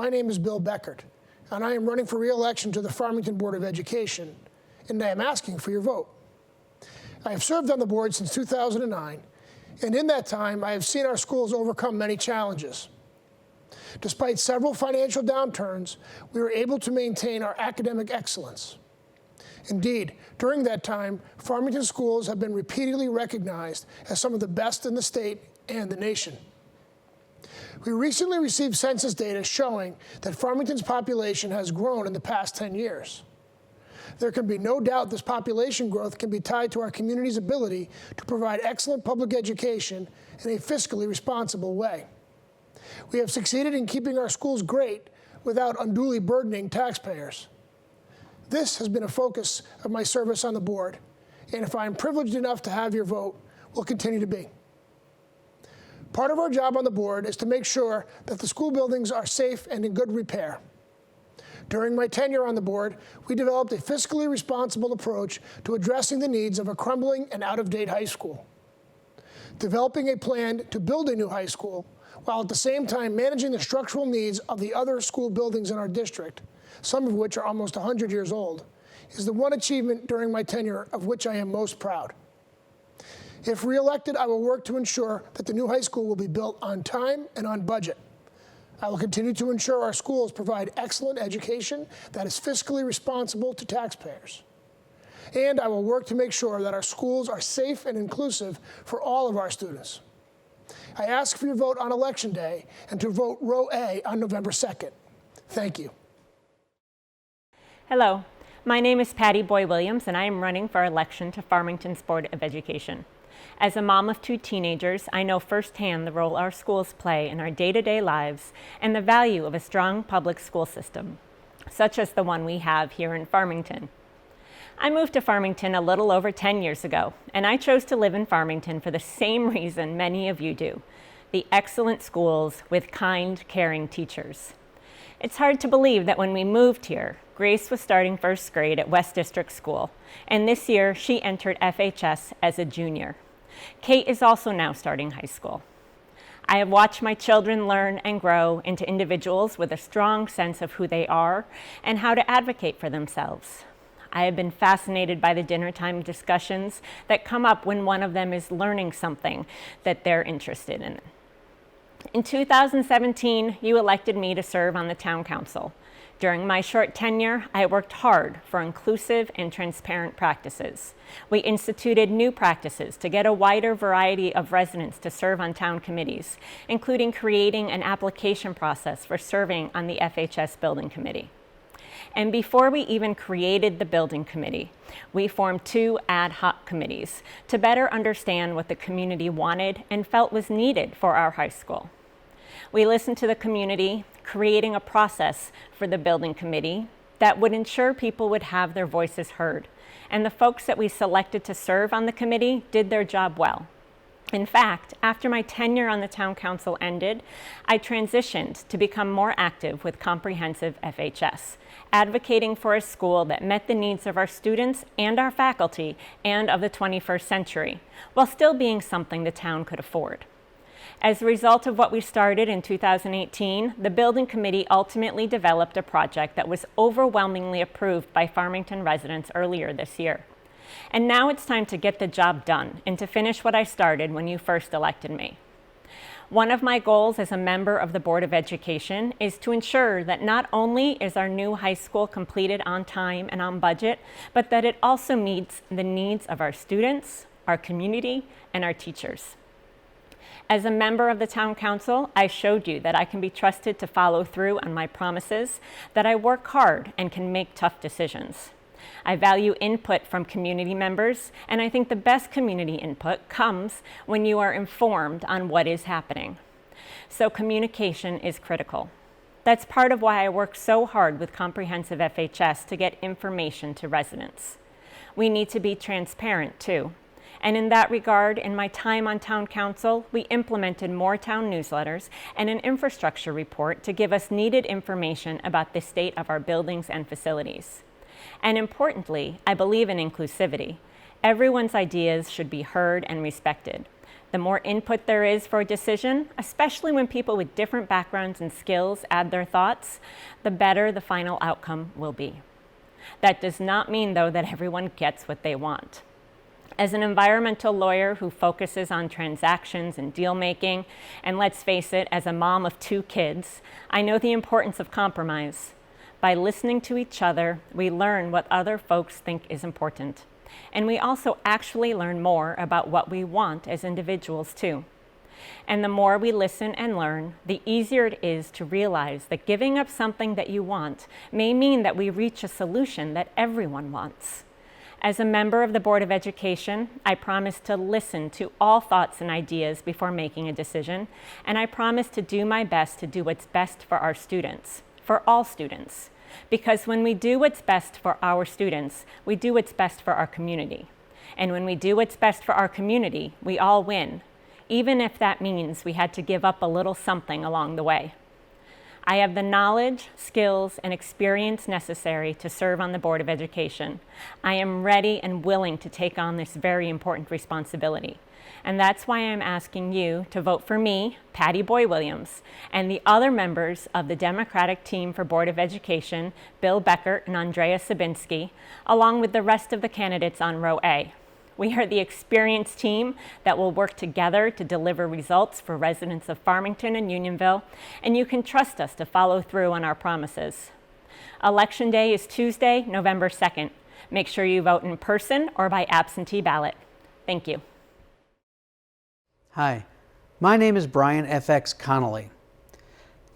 my name is Bill Becker, and I am running for re-election to the Farmington Board of Education, and I am asking for your vote. I have served on the board since 2009, and in that time, I have seen our schools overcome many challenges. Despite several financial downturns, we were able to maintain our academic excellence. Indeed, during that time, Farmington schools have been repeatedly recognized as some of the best in the state and the nation. We recently received census data showing that Farmington's population has grown in the past 10 years. There can be no doubt this population growth can be tied to our community's ability to provide excellent public education in a fiscally responsible way. We have succeeded in keeping our schools great without unduly burdening taxpayers. This has been a focus of my service on the board, and if I am privileged enough to have your vote, will continue to be. Part of our job on the board is to make sure that the school buildings are safe and in good repair. During my tenure on the board, we developed a fiscally responsible approach to addressing the needs of a crumbling and out-of-date high school. Developing a plan to build a new high school, while at the same time managing the structural needs of the other school buildings in our district, some of which are almost 100 years old, is the one achievement during my tenure of which I am most proud. If re-elected, I will work to ensure that the new high school will be built on time and on budget. I will continue to ensure our schools provide excellent education that is fiscally responsible to taxpayers. And I will work to make sure that our schools are safe and inclusive for all of our students. I ask for your vote on Election Day and to vote Row A on November 2nd. Thank you. Hello, my name is Patty Boy-Williams, and I am running for election to Farmington's Board of Education. As a mom of 2 teenagers, I know firsthand the role our schools play in our day-to-day lives and the value of a strong public school system, such as the one we have here in Farmington. I moved to Farmington a little over 10 years ago, and I chose to live in Farmington for the same reason many of you do: the excellent schools with kind, caring teachers. It's hard to believe that when we moved here, Grace was starting first grade at West District School, and this year she entered FHS as a junior. Kate is also now starting high school. I have watched my children learn and grow into individuals with a strong sense of who they are and how to advocate for themselves. I have been fascinated by the dinner time discussions that come up when one of them is learning something that they're interested in. In 2017, you elected me to serve on the town council. During my short tenure, I worked hard for inclusive and transparent practices. We instituted new practices to get a wider variety of residents to serve on town committees, including creating an application process for serving on the FHS Building Committee. And before we even created the building committee, we formed 2 ad hoc committees to better understand what the community wanted and felt was needed for our high school. We listened to the community, creating a process for the building committee that would ensure people would have their voices heard. And the folks that we selected to serve on the committee did their job well. In fact, after my tenure on the town council ended, I transitioned to become more active with Comprehensive FHS, advocating for a school that met the needs of our students and our faculty and of the 21st century, while still being something the town could afford. As a result of what we started in 2018, the building committee ultimately developed a project that was overwhelmingly approved by Farmington residents earlier this year. And now it's time to get the job done and to finish what I started when you first elected me. One of my goals as a member of the Board of Education is to ensure that not only is our new high school completed on time and on budget, but that it also meets the needs of our students, our community, and our teachers. As a member of the town council, I showed you that I can be trusted to follow through on my promises, that I work hard and can make tough decisions. I value input from community members, and I think the best community input comes when you are informed on what is happening. So communication is critical. That's part of why I work so hard with Comprehensive FHS to get information to residents. We need to be transparent too. And in that regard, in my time on town council, we implemented more town newsletters and an infrastructure report to give us needed information about the state of our buildings and facilities. And importantly, I believe in inclusivity. Everyone's ideas should be heard and respected. The more input there is for a decision, especially when people with different backgrounds and skills add their thoughts, the better the final outcome will be. That does not mean, though, that everyone gets what they want. As an environmental lawyer who focuses on transactions and deal making, and let's face it, as a mom of 2 kids, I know the importance of compromise. By listening to each other, we learn what other folks think is important. And we also actually learn more about what we want as individuals, too. And the more we listen and learn, the easier it is to realize that giving up something that you want may mean that we reach a solution that everyone wants. As a member of the Board of Education, I promise to listen to all thoughts and ideas before making a decision, and I promise to do my best to do what's best for our students, for all students. Because when we do what's best for our students, we do what's best for our community. And when we do what's best for our community, we all win, even if that means we had to give up a little something along the way. I have the knowledge, skills, and experience necessary to serve on the Board of Education. I am ready and willing to take on this very important responsibility. And that's why I'm asking you to vote for me, Patty Boy Williams, and the other members of the Democratic team for Board of Education, Bill Becker and Andrea Sabinski, along with the rest of the candidates on row A. We are the experienced team that will work together to deliver results for residents of Farmington and Unionville, and you can trust us to follow through on our promises. Election Day is Tuesday, November 2nd. Make sure you vote in person or by absentee ballot. Thank you. Hi, my name is Brian F Connolly.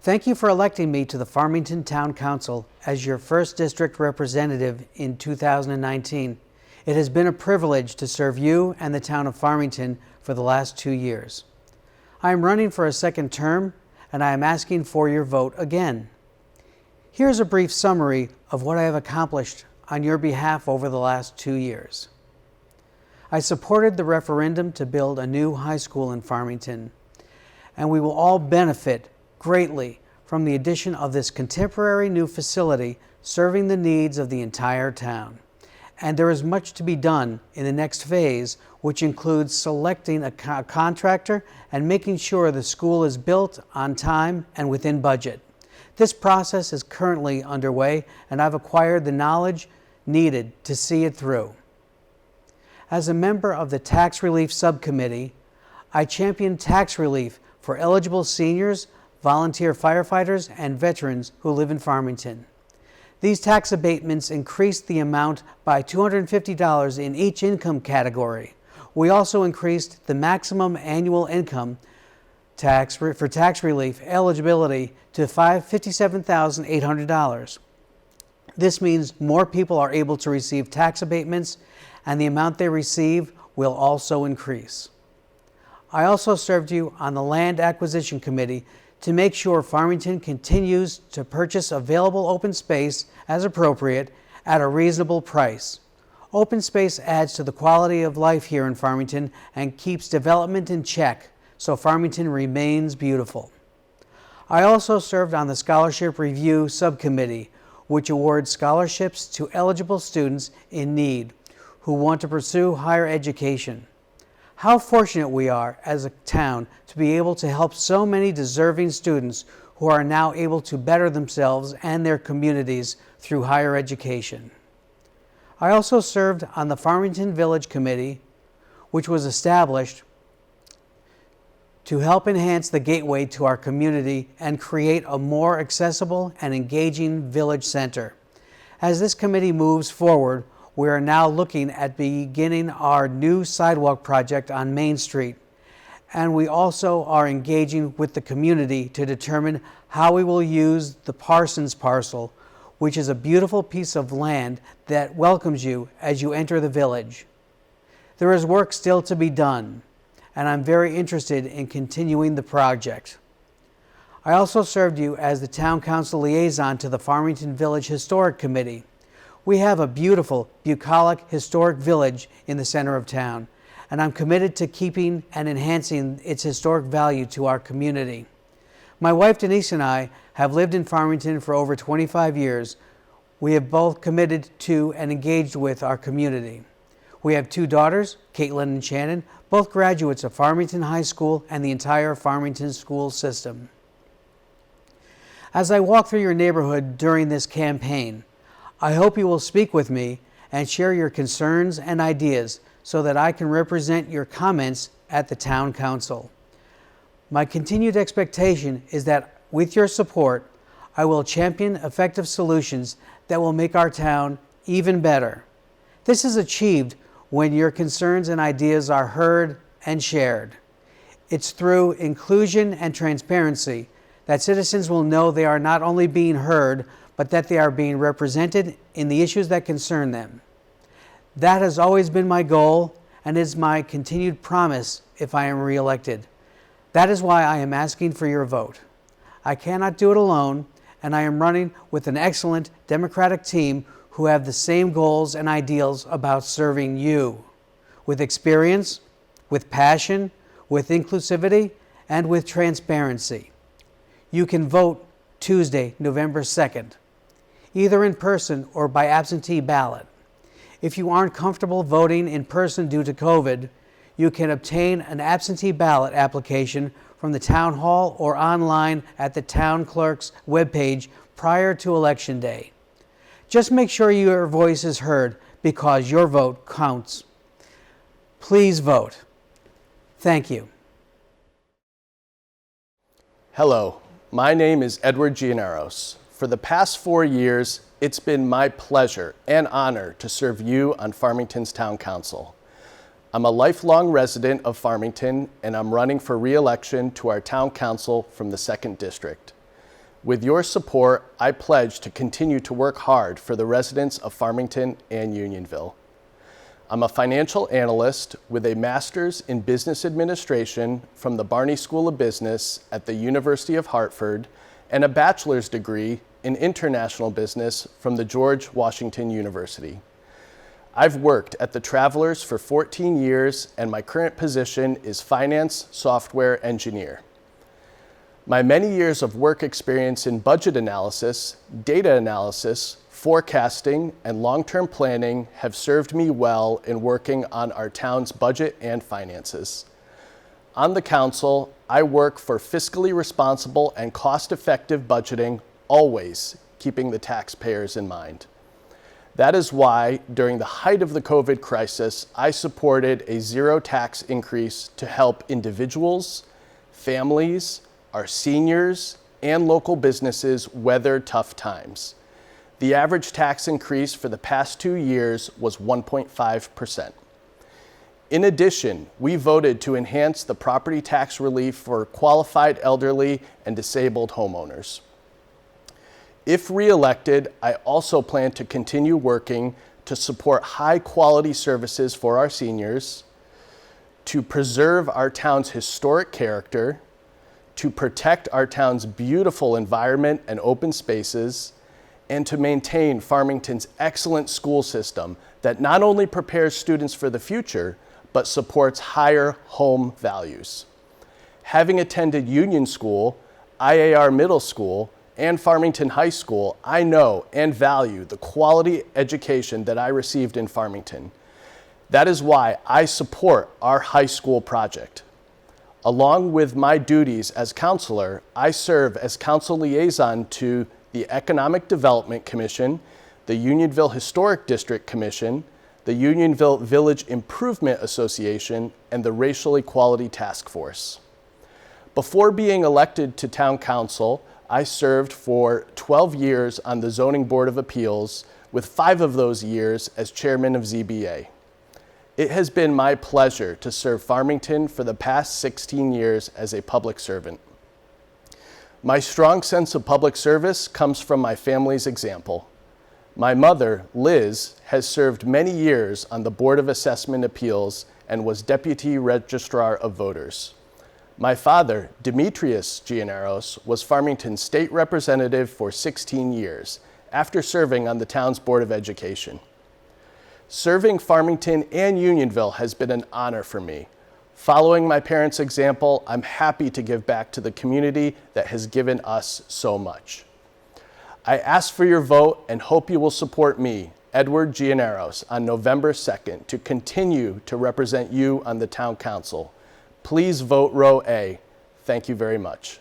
Thank you for electing me to the Farmington Town Council as your 1st District representative in 2019. It has been a privilege to serve you and the town of Farmington for the last 2 years. I am running for a 2nd term, and I am asking for your vote again. Here's a brief summary of what I have accomplished on your behalf over the last 2 years. I supported the referendum to build a new high school in Farmington, and we will all benefit greatly from the addition of this contemporary new facility serving the needs of the entire town. And there is much to be done in the next phase, which includes selecting a contractor and making sure the school is built on time and within budget. This process is currently underway, and I've acquired the knowledge needed to see it through. As a member of the Tax Relief Subcommittee, I champion tax relief for eligible seniors, volunteer firefighters, and veterans who live in Farmington. These tax abatements increased the amount by $250 in each income category. We also increased the maximum annual income tax for tax relief eligibility to $57,800. This means more people are able to receive tax abatements, and the amount they receive will also increase. I also served you on the Land Acquisition Committee to make sure Farmington continues to purchase available open space as appropriate at a reasonable price. Open space adds to the quality of life here in Farmington and keeps development in check, so Farmington remains beautiful. I also served on the Scholarship Review Subcommittee, which awards scholarships to eligible students in need who want to pursue higher education. How fortunate we are as a town to be able to help so many deserving students who are now able to better themselves and their communities through higher education. I also served on the Farmington Village Committee, which was established to help enhance the gateway to our community and create a more accessible and engaging village center. As this committee moves forward, we are now looking at beginning our new sidewalk project on Main Street, and we also are engaging with the community to determine how we will use the Parsons parcel, which is a beautiful piece of land that welcomes you as you enter the village. There is work still to be done, and I'm very interested in continuing the project. I also served you as the Town Council liaison to the Farmington Village Historic Committee. We have a beautiful, bucolic, historic village in the center of town, and I'm committed to keeping and enhancing its historic value to our community. My wife Denise and I have lived in Farmington for over 25 years. We have both committed to and engaged with our community. We have 2 daughters, Caitlin and Shannon, both graduates of Farmington High School and the entire Farmington school system. As I walk through your neighborhood during this campaign, I hope you will speak with me and share your concerns and ideas so that I can represent your comments at the Town Council. My continued expectation is that with your support, I will champion effective solutions that will make our town even better. This is achieved when your concerns and ideas are heard and shared. It's through inclusion and transparency that citizens will know they are not only being heard, but that they are being represented in the issues that concern them. That has always been my goal and is my continued promise if I am reelected. That is why I am asking for your vote. I cannot do it alone, and I am running with an excellent Democratic team who have the same goals and ideals about serving you, with experience, with passion, with inclusivity, and with transparency. You can vote Tuesday, November 2nd, either in person or by absentee ballot. If you aren't comfortable voting in person due to COVID, you can obtain an absentee ballot application from the town hall or online at the town clerk's webpage prior to Election Day. Just make sure your voice is heard because your vote counts. Please vote. Thank you. Hello, my name is Edward Gianeros. For the past 4 years, it's been my pleasure and honor to serve you on Farmington's Town Council. I'm a lifelong resident of Farmington, and I'm running for re-election to our Town Council from the 2nd District. With your support, I pledge to continue to work hard for the residents of Farmington and Unionville. I'm a financial analyst with a master's in business administration from the Barney School of Business at the University of Hartford and a bachelor's degree in international business from the George Washington University. I've worked at the Travelers for 14 years, and my current position is finance software engineer. My many years of work experience in budget analysis, data analysis, forecasting, and long-term planning have served me well in working on our town's budget and finances. On the council, I work for fiscally responsible and cost-effective budgeting, always keeping the taxpayers in mind. That is why, during the height of the COVID crisis, I supported a zero tax increase to help individuals, families, our seniors, and local businesses weather tough times. The average tax increase for the past 2 years was 1.5%. In addition, we voted to enhance the property tax relief for qualified elderly and disabled homeowners. If re-elected, I also plan to continue working to support high-quality services for our seniors, to preserve our town's historic character, to protect our town's beautiful environment and open spaces, and to maintain Farmington's excellent school system that not only prepares students for the future, but supports higher home values. Having attended Union School, IAR Middle School, and Farmington High School, I know and value the quality education that I received in Farmington. That is why I support our high school project. Along with my duties as counselor, I serve as council liaison to the Economic Development Commission, the Unionville Historic District Commission, the Unionville Village Improvement Association, and the Racial Equality Task Force. Before being elected to Town Council, I served for 12 years on the Zoning Board of Appeals, with 5 of those years as chairman of ZBA. It has been my pleasure to serve Farmington for the past 16 years as a public servant. My strong sense of public service comes from my family's example. My mother, Liz, has served many years on the Board of Assessment Appeals and was Deputy Registrar of Voters. My father, Demetrius Gianeros, was Farmington's state representative for 16 years, after serving on the town's Board of Education. Serving Farmington and Unionville has been an honor for me. Following my parents' example, I'm happy to give back to the community that has given us so much. I ask for your vote and hope you will support me, Edward Gianeros on November 2nd to continue to represent you on the Town Council. Please vote row A. Thank you very much.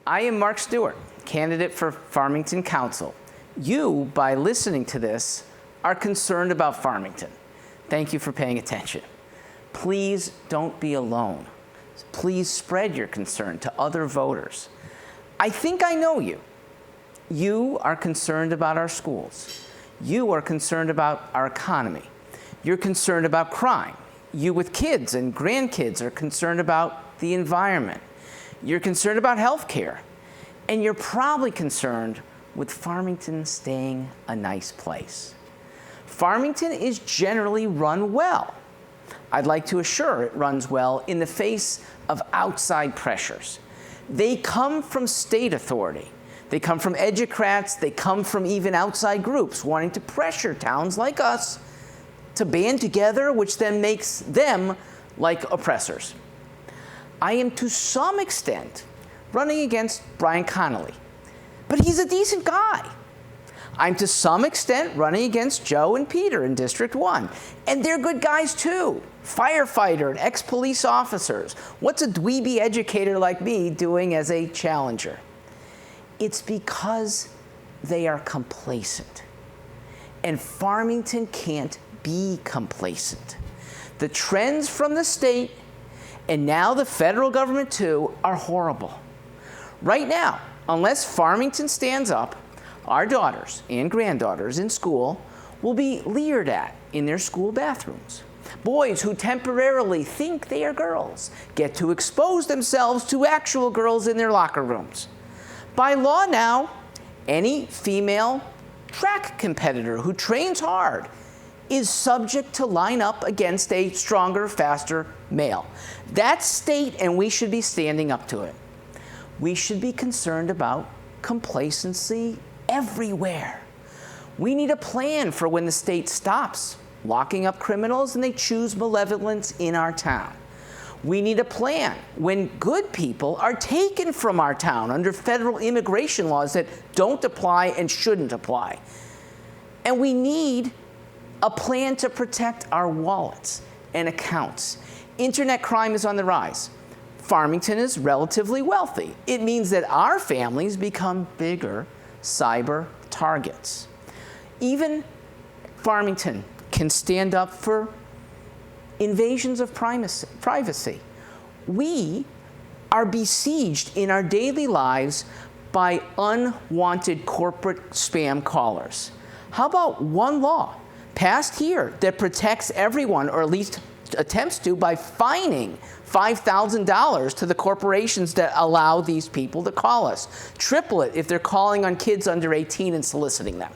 I am Mark Stewart, candidate for Farmington Council. You, by listening to this, are concerned about Farmington. Thank you for paying attention. Please don't be alone. Please spread your concern to other voters. I think I know you. You are concerned about our schools. You are concerned about our economy. You're concerned about crime. You with kids and grandkids are concerned about the environment. You're concerned about health care. And you're probably concerned with Farmington staying a nice place. Farmington is generally run well. I'd like to assure it runs well in the face of outside pressures. They come from state authority. They come from educrats. They come from even outside groups wanting to pressure towns like us to band together, which then makes them like oppressors. I am to some extent running against F Connolly, but he's a decent guy. I'm to some extent running against Joe and Peter in District 1, and they're good guys too. Firefighter and ex-police officers. What's a dweeby educator like me doing as a challenger? It's because they are complacent. And Farmington can't be complacent. The trends from the state, and now the federal government too, are horrible. Right now, unless Farmington stands up, our daughters and granddaughters in school will be leered at in their school bathrooms. Boys who temporarily think they are girls get to expose themselves to actual girls in their locker rooms. By law now, any female track competitor who trains hard is subject to line up against a stronger, faster male. That's state, and we should be standing up to it. We should be concerned about complacency everywhere. We need a plan for when the state stops locking up criminals and they choose malevolence in our town. We need a plan when good people are taken from our town under federal immigration laws that don't apply and shouldn't apply. And we need a plan to protect our wallets and accounts. Internet crime is on the rise. Farmington is relatively wealthy. It means that our families become bigger cyber targets. Even Farmington can stand up for invasions of privacy. We are besieged in our daily lives by unwanted corporate spam callers. How about one law passed here that protects everyone, or at least attempts to, by fining $5,000 to the corporations that allow these people to call us? Triple it if they're calling on kids under 18 and soliciting them.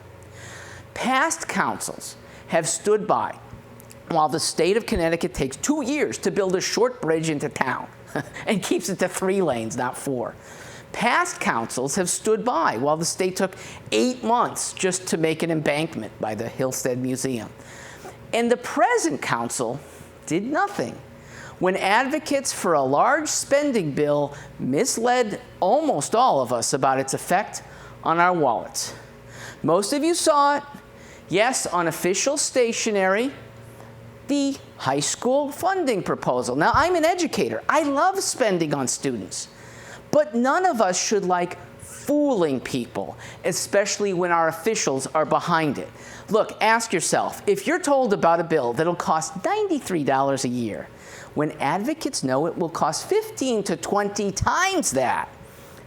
Past councils have stood by while the state of Connecticut takes 2 years to build a short bridge into town and keeps it to 3 lanes, not 4. Past councils have stood by while the state took 8 months just to make an embankment by the Hillstead Museum. And the present council did nothing when advocates for a large spending bill misled almost all of us about its effect on our wallets. Most of you saw it. Yes, on official stationery, the high school funding proposal. Now, I'm an educator. I love spending on students. But none of us should like fooling people, especially when our officials are behind it. Look, ask yourself, if you're told about a bill that'll cost $93 a year, when advocates know it will cost 15 to 20 times that,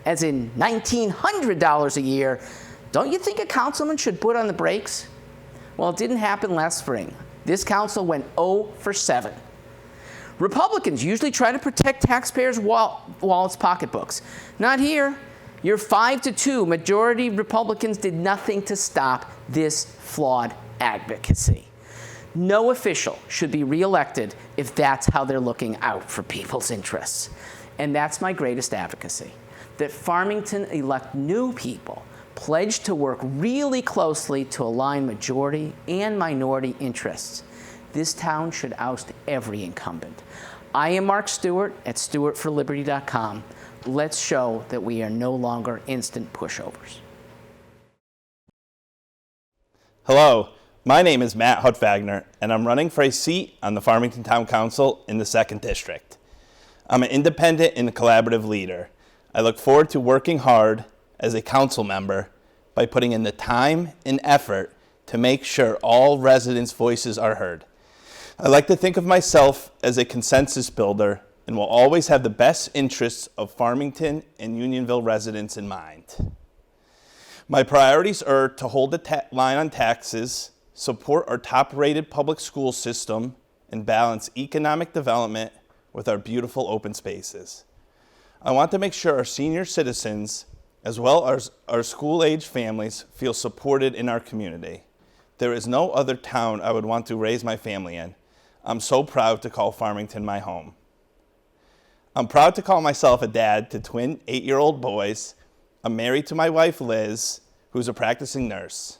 as in $1,900 a year, don't you think a councilman should put on the brakes? Well, it didn't happen last spring. This council went 0 for 7. Republicans usually try to protect taxpayers' wallets, pocketbooks. Not here. Your 5-2 majority Republicans did nothing to stop this flawed advocacy. No official should be reelected if that's how they're looking out for people's interests. And that's my greatest advocacy, that Farmington elect new people pledged to work really closely to align majority and minority interests. This town should oust every incumbent. I am Mark Stewart at stewartforliberty.com. Let's show that we are no longer instant pushovers. Hello, my name is Matt Hudfagner, and I'm running for a seat on the Farmington Town Council in the 2nd District. I'm an independent and collaborative leader. I look forward to working hard as a council member by putting in the time and effort to make sure all residents' voices are heard. I like to think of myself as a consensus builder and will always have the best interests of Farmington and Unionville residents in mind. My priorities are to hold the line on taxes, support our top-rated public school system, and balance economic development with our beautiful open spaces. I want to make sure our senior citizens, as well as our school-age families, feel supported in our community. There is no other town I would want to raise my family in. I'm so proud to call Farmington my home. I'm proud to call myself a dad to twin 8-year-old boys. I'm married to my wife, Liz, who's a practicing nurse.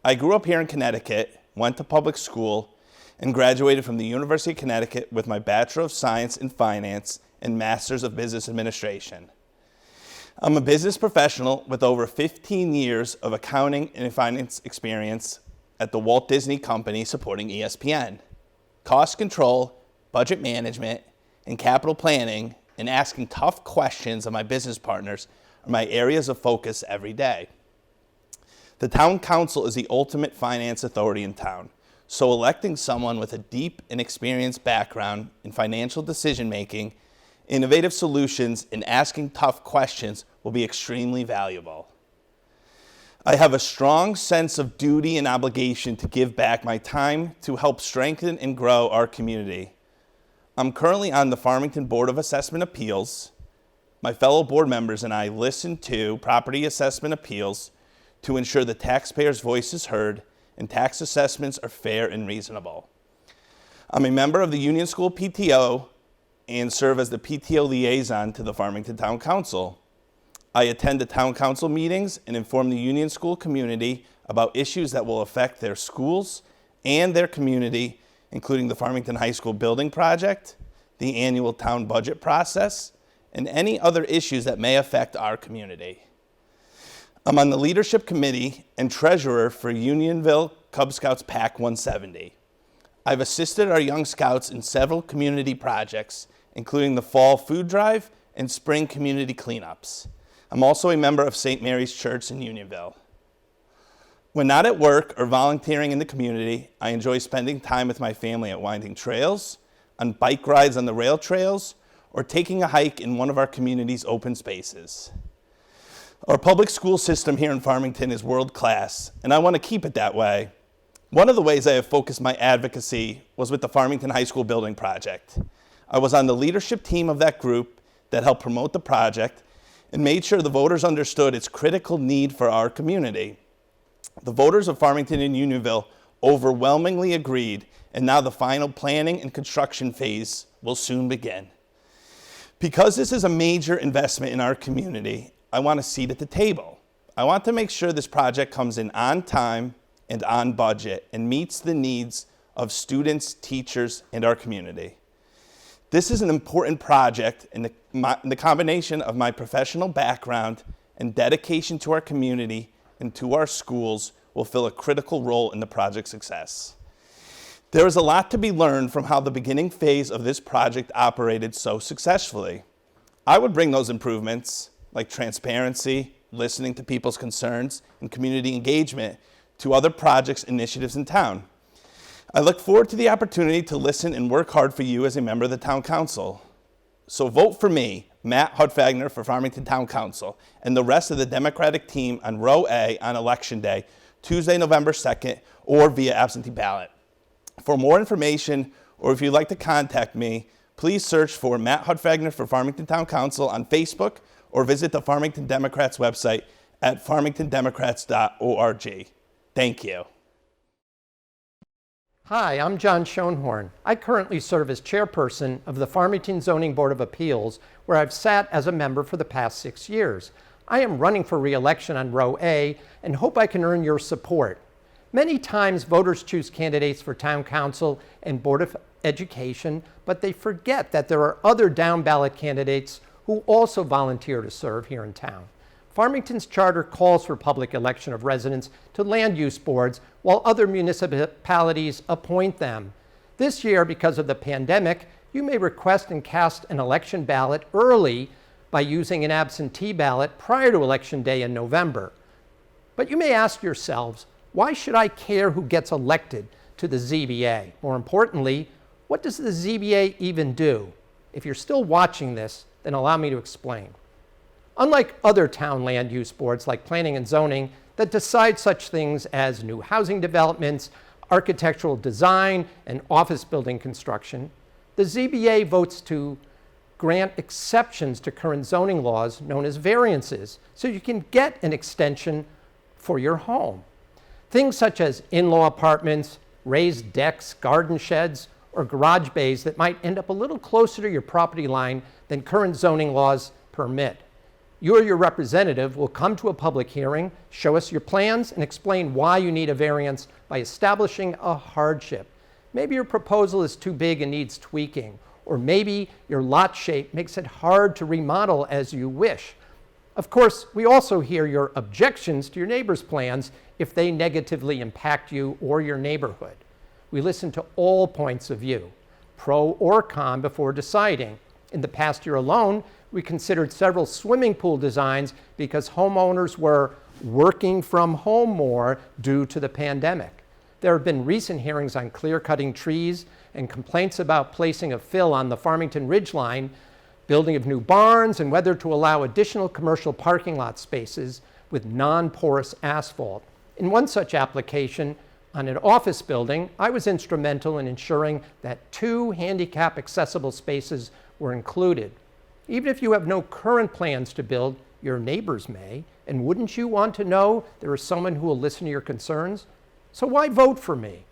I grew up here in Connecticut, went to public school, and graduated from the University of Connecticut with my Bachelor of Science in Finance and Master's of Business Administration. I'm a business professional with over 15 years of accounting and finance experience at the Walt Disney Company supporting ESPN. Cost control, budget management, and capital planning, and asking tough questions of my business partners are my areas of focus every day. The town council is the ultimate finance authority in town, so electing someone with a deep and experienced background in financial decision-making, innovative solutions, and asking tough questions will be extremely valuable. I have a strong sense of duty and obligation to give back my time to help strengthen and grow our community. I'm currently on the Farmington Board of Assessment Appeals. My fellow board members and I listen to property assessment appeals to ensure the taxpayer's voice is heard and tax assessments are fair and reasonable. I'm a member of the Union School PTO and serve as the PTO liaison to the Farmington Town Council. I attend the town council meetings and inform the Union School community about issues that will affect their schools and their community, including the Farmington High School building project, the annual town budget process, and any other issues that may affect our community. I'm on the leadership committee and treasurer for Unionville Cub Scouts PAC 170. I've assisted our young scouts in several community projects, including the fall food drive and spring community cleanups. I'm also a member of St. Mary's Church in Unionville. When not at work or volunteering in the community, I enjoy spending time with my family at winding trails, on bike rides on the rail trails, or taking a hike in one of our community's open spaces. Our public school system here in Farmington is world-class, and I want to keep it that way. One of the ways I have focused my advocacy was with the Farmington High School building project. I was on the leadership team of that group that helped promote the project and made sure the voters understood its critical need for our community. The voters of Farmington and Unionville overwhelmingly agreed, and now the final planning and construction phase will soon begin. Because this is a major investment in our community, I want a seat at the table. I want to make sure this project comes in on time and on budget and meets the needs of students, teachers, and our community. This is an important project, and the combination of my professional background and dedication to our community and to our schools will fill a critical role in the project's success. There is a lot to be learned from how the beginning phase of this project operated so successfully. I would bring those improvements, like transparency, listening to people's concerns, and community engagement, to other projects, initiatives in town. I look forward to the opportunity to listen and work hard for you as a member of the Town Council. So vote for me, Matt Hudfagner, for Farmington Town Council, and the rest of the Democratic team on Row A on Election Day, Tuesday, November 2nd, or via absentee ballot. For more information, or if you'd like to contact me, please search for Matt Hudfagner for Farmington Town Council on Facebook, or visit the Farmington Democrats website at farmingtondemocrats.org. Thank you. Hi, I'm John Schonhorn. I currently serve as chairperson of the Farmington Zoning Board of Appeals, where I've sat as a member for the past 6 years. I am running for re-election on Row A and hope I can earn your support. Many times voters choose candidates for town council and board of education, but they forget that there are other down ballot candidates who also volunteer to serve here in town. Farmington's charter calls for public election of residents to land use boards, while other municipalities appoint them. This year, because of the pandemic, you may request and cast an election ballot early by using an absentee ballot prior to Election Day in November. But you may ask yourselves, why should I care who gets elected to the ZBA? More importantly, what does the ZBA even do? If you're still watching this, then allow me to explain. Unlike other town land use boards like planning and zoning that decide such things as new housing developments, architectural design, and office building construction, the ZBA votes to grant exceptions to current zoning laws known as variances, so you can get an extension for your home. Things such as in-law apartments, raised decks, garden sheds, or garage bays that might end up a little closer to your property line than current zoning laws permit. You or your representative will come to a public hearing, show us your plans, and explain why you need a variance by establishing a hardship. Maybe your proposal is too big and needs tweaking, or maybe your lot shape makes it hard to remodel as you wish. Of course, we also hear your objections to your neighbor's plans if they negatively impact you or your neighborhood. We listen to all points of view, pro or con, before deciding. In the past year alone, we considered several swimming pool designs because homeowners were working from home more due to the pandemic. There have been recent hearings on clear-cutting trees and complaints about placing a fill on the Farmington ridgeline, building of new barns, and whether to allow additional commercial parking lot spaces with non-porous asphalt. In one such application, on an office building, I was instrumental in ensuring that 2 handicap accessible spaces were included. Even if you have no current plans to build, your neighbors may, and wouldn't you want to know there is someone who will listen to your concerns? So why vote for me?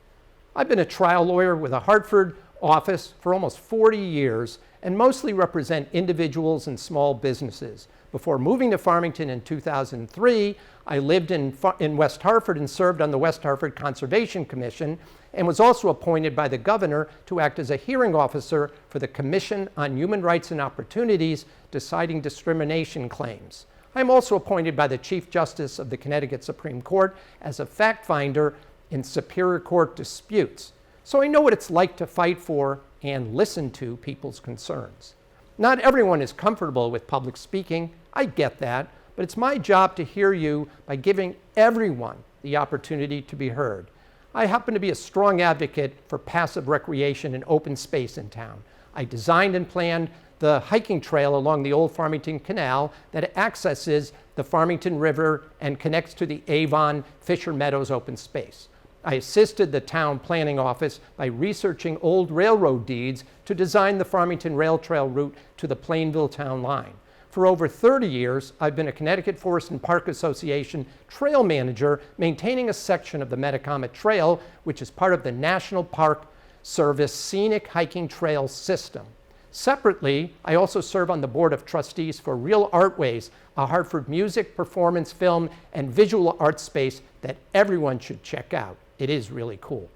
I've been a trial lawyer with a Hartford office for almost 40 years and mostly represent individuals and small businesses. Before moving to Farmington in 2003, I lived in West Hartford and served on the West Hartford Conservation Commission and was also appointed by the governor to act as a hearing officer for the Commission on Human Rights and Opportunities deciding discrimination claims. I am also appointed by the Chief Justice of the Connecticut Supreme Court as a fact finder in Superior Court disputes. So I know what it's like to fight for and listen to people's concerns. Not everyone is comfortable with public speaking. I get that, but it's my job to hear you by giving everyone the opportunity to be heard. I happen to be a strong advocate for passive recreation and open space in town. I designed and planned the hiking trail along the old Farmington Canal that accesses the Farmington River and connects to the Avon Fisher Meadows open space. I assisted the town planning office by researching old railroad deeds to design the Farmington Rail Trail route to the Plainville town line. For over 30 years, I've been a Connecticut Forest and Park Association trail manager, maintaining a section of the Metacomet Trail, which is part of the National Park Service Scenic Hiking Trail System. Separately, I also serve on the board of trustees for Real Artways, a Hartford music, performance, film, and visual art space that everyone should check out. It is really cool.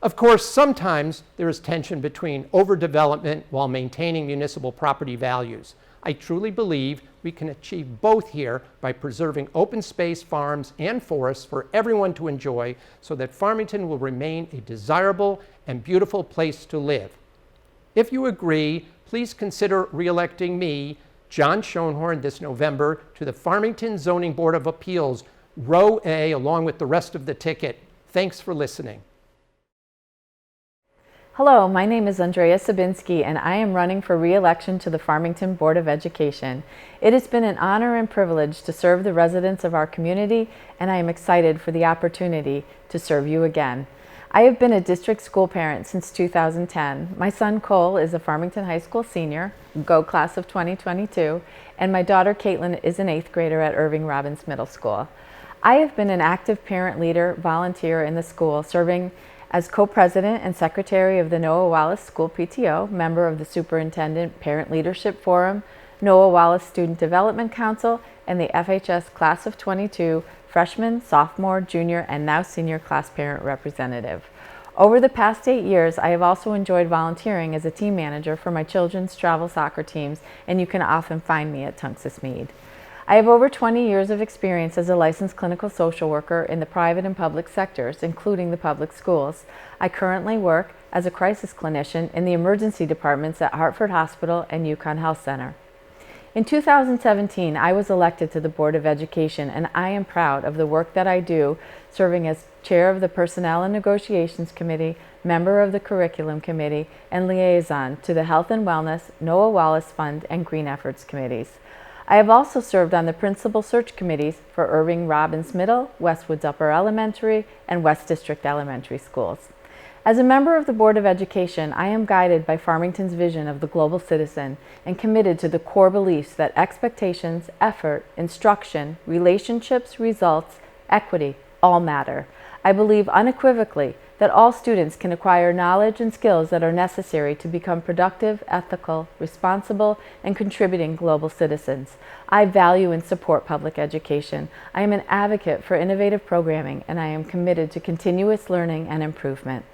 Of course, sometimes there is tension between overdevelopment while maintaining municipal property values. I truly believe we can achieve both here by preserving open space, farms, and forests for everyone to enjoy so that Farmington will remain a desirable and beautiful place to live. If you agree, please consider re-electing me, John Schonhorn, this November to the Farmington Zoning Board of Appeals, Row A, along with the rest of the ticket. Thanks for listening. Hello, my name is Andrea Sabinski and I am running for re-election to the Farmington Board of Education. It has been an honor and privilege to serve the residents of our community, and I am excited for the opportunity to serve you again. I have been a district school parent since 2010. My son Cole is a Farmington High School senior, go class of 2022, and my daughter Caitlin is an 8th grader at Irving Robbins Middle School. I have been an active parent leader, volunteer in the school, serving as co-president and secretary of the Noah Wallace School PTO, member of the Superintendent Parent Leadership Forum, Noah Wallace Student Development Council, and the FHS Class of 22 freshman, sophomore, junior, and now senior class parent representative. Over the past 8 years, I have also enjoyed volunteering as a team manager for my children's travel soccer teams, and you can often find me at Tunxus Mead. I have over 20 years of experience as a licensed clinical social worker in the private and public sectors, including the public schools. I currently work as a crisis clinician in the emergency departments at Hartford Hospital and Yukon Health Center. In 2017, I was elected to the Board of Education, and I am proud of the work that I do, serving as chair of the Personnel and Negotiations Committee, member of the Curriculum Committee, and liaison to the Health and Wellness, Noah Wallace Fund, and Green Efforts Committees. I have also served on the Principal Search Committees for Irving Robbins Middle, Westwoods Upper Elementary, and West District Elementary Schools. As a member of the Board of Education, I am guided by Farmington's vision of the global citizen and committed to the core beliefs that expectations, effort, instruction, relationships, results, equity, all matter. I believe unequivocally that all students can acquire knowledge and skills that are necessary to become productive, ethical, responsible, and contributing global citizens. I value and support public education. I am an advocate for innovative programming, and I am committed to continuous learning and improvement.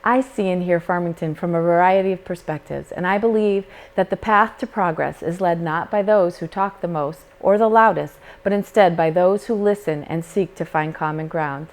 I see and hear Farmington from a variety of perspectives, and I believe that the path to progress is led not by those who talk the most or the loudest, but instead by those who listen and seek to find common ground.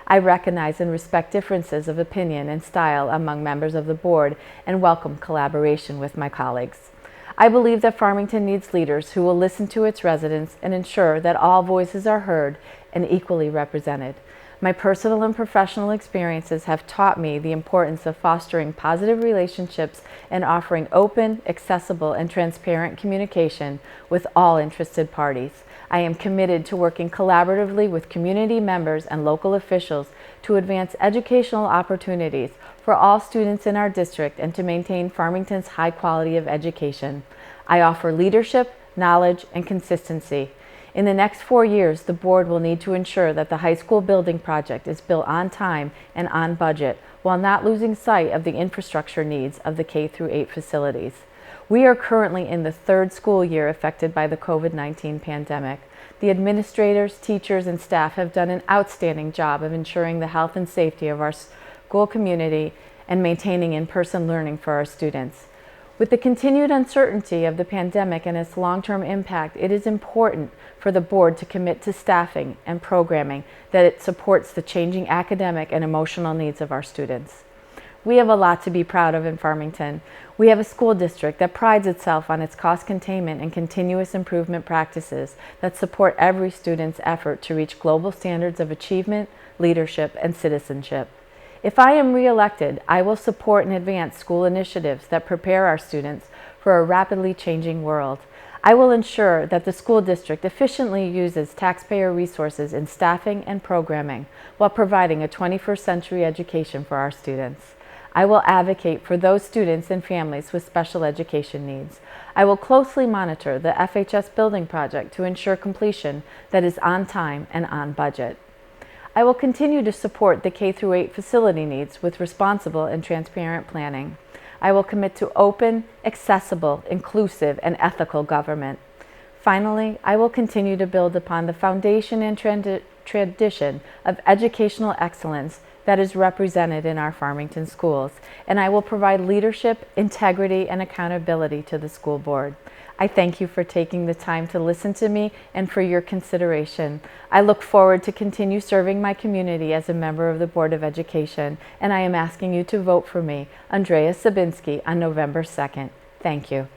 I recognize and respect differences of opinion and style among members of the board and welcome collaboration with my colleagues. I believe that Farmington needs leaders who will listen to its residents and ensure that all voices are heard and equally represented. My personal and professional experiences have taught me the importance of fostering positive relationships and offering open, accessible, and transparent communication with all interested parties. I am committed to working collaboratively with community members and local officials to advance educational opportunities for all students in our district and to maintain Farmington's high quality of education. I offer leadership, knowledge, and consistency. In the next 4 years, the board will need to ensure that the high school building project is built on time and on budget, while not losing sight of the infrastructure needs of the K-8 facilities. We are currently in the third school year affected by the COVID-19 pandemic. The administrators, teachers, and staff have done an outstanding job of ensuring the health and safety of our school community and maintaining in-person learning for our students. With the continued uncertainty of the pandemic and its long-term impact, it is important for the board to commit to staffing and programming that it supports the changing academic and emotional needs of our students. We have a lot to be proud of in Farmington. We have a school district that prides itself on its cost containment and continuous improvement practices that support every student's effort to reach global standards of achievement, leadership, and citizenship. If I am re-elected, I will support and advance school initiatives that prepare our students for a rapidly changing world. I will ensure that the school district efficiently uses taxpayer resources in staffing and programming while providing a 21st century education for our students. I will advocate for those students and families with special education needs. I will closely monitor the FHS building project to ensure completion that is on time and on budget. I will continue to support the K-8 facility needs with responsible and transparent planning. I will commit to open, accessible, inclusive, and ethical government. Finally, I will continue to build upon the foundation and tradition of educational excellence that is represented in our Farmington schools, and I will provide leadership, integrity, and accountability to the school board. I thank you for taking the time to listen to me and for your consideration. I look forward to continue serving my community as a member of the Board of Education, and I am asking you to vote for me, Andrea Sabinski, on November 2nd. Thank you.